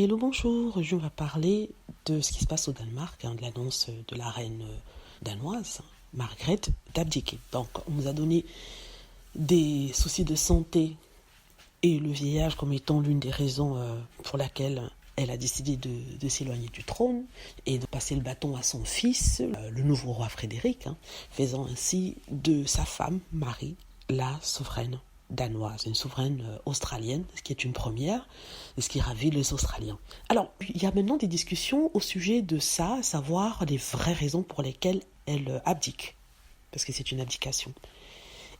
Hello, bonjour. Aujourd'hui, on va parler de ce qui se passe au Danemark, de l'annonce de la reine danoise, Margrethe, d'abdiquer. Donc, on nous a donné des soucis de santé et le vieillage comme étant l'une des raisons pour laquelle elle a décidé de s'éloigner du trône et de passer le bâton à son fils, le nouveau roi Frédéric, faisant ainsi de sa femme, Marie, la souveraine danoise, une souveraine australienne, ce qui est une première, et ce qui ravit les Australiens. Alors, il y a maintenant des discussions au sujet de ça, à savoir les vraies raisons pour lesquelles elle abdique, parce que c'est une abdication.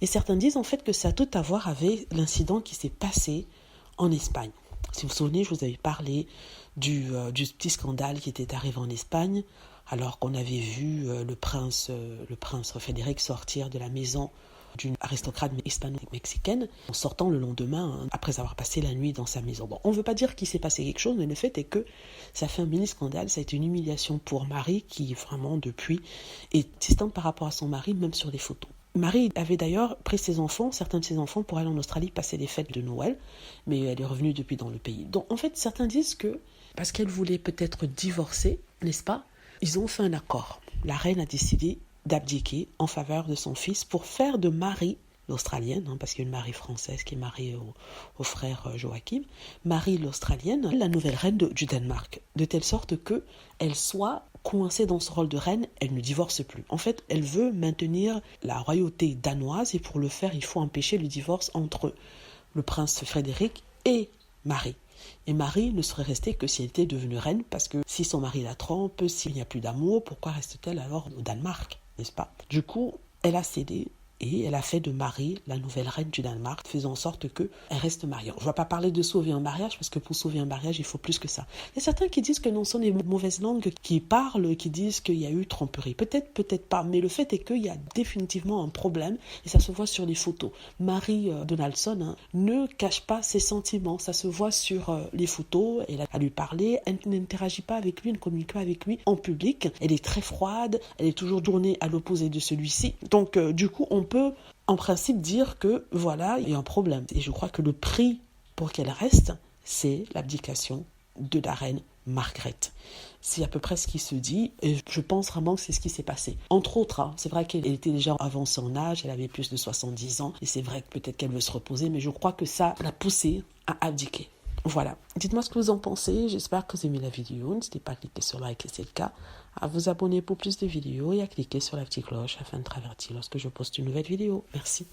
Et certains disent en fait que ça a tout à voir avec l'incident qui s'est passé en Espagne. Si vous vous souvenez, je vous avais parlé du petit scandale qui était arrivé en Espagne, alors qu'on avait vu le prince Frédéric sortir de la maison d'une aristocrate hispano-mexicaine en sortant le lendemain après avoir passé la nuit dans sa maison. Bon, on ne veut pas dire qu'il s'est passé quelque chose, mais le fait est que ça fait un mini-scandale, ça a été une humiliation pour Marie qui vraiment depuis est distante par rapport à son mari, même sur les photos. Marie avait d'ailleurs pris certains de ses enfants pour aller en Australie passer les fêtes de Noël, mais elle est revenue depuis dans le pays. Donc en fait, certains disent que parce qu'elle voulait peut-être divorcer, n'est-ce pas, ils ont fait un accord. La reine a décidé d'abdiquer en faveur de son fils pour faire de Marie, l'Australienne, parce qu'il y a une Marie française qui est mariée au frère Joachim, Marie l'Australienne, la nouvelle reine du Danemark, de telle sorte qu'elle soit coincée dans ce rôle de reine, elle ne divorce plus. En fait, elle veut maintenir la royauté danoise et pour le faire, il faut empêcher le divorce entre le prince Frédéric et Marie. Et Marie ne serait restée que si elle était devenue reine, parce que si son mari la trompe, s'il n'y a plus d'amour, pourquoi reste-t-elle alors au Danemark, n'est-ce pas? Du coup, elle a cédé et elle a fait de Marie la nouvelle reine du Danemark, faisant en sorte qu'elle reste mariée. Je ne vais pas parler de sauver un mariage, parce que pour sauver un mariage, il faut plus que ça. Il y a certains qui disent que non, ce sont des mauvaises langues qui parlent, qui disent qu'il y a eu tromperie. Peut-être, peut-être pas, mais le fait est qu'il y a définitivement un problème, et ça se voit sur les photos. Marie Donaldson ne cache pas ses sentiments, ça se voit sur les photos, elle a lui parler, elle n'interagit pas avec lui, ne communique pas avec lui en public, elle est très froide, elle est toujours tournée à l'opposé de celui-ci. Donc, du coup, on peut en principe dire que voilà, il y a un problème. Et je crois que le prix pour qu'elle reste, c'est l'abdication de la reine Margrethe. C'est à peu près ce qui se dit, et je pense vraiment que c'est ce qui s'est passé. Entre autres, c'est vrai qu'elle était déjà avancée en âge, elle avait plus de 70 ans, et c'est vrai que peut-être qu'elle veut se reposer, mais je crois que ça l'a poussée à abdiquer. Voilà, dites-moi ce que vous en pensez, j'espère que vous aimez la vidéo, n'hésitez pas à cliquer sur like si c'est le cas, à vous abonner pour plus de vidéos et à cliquer sur la petite cloche afin de être averti lorsque je poste une nouvelle vidéo. Merci.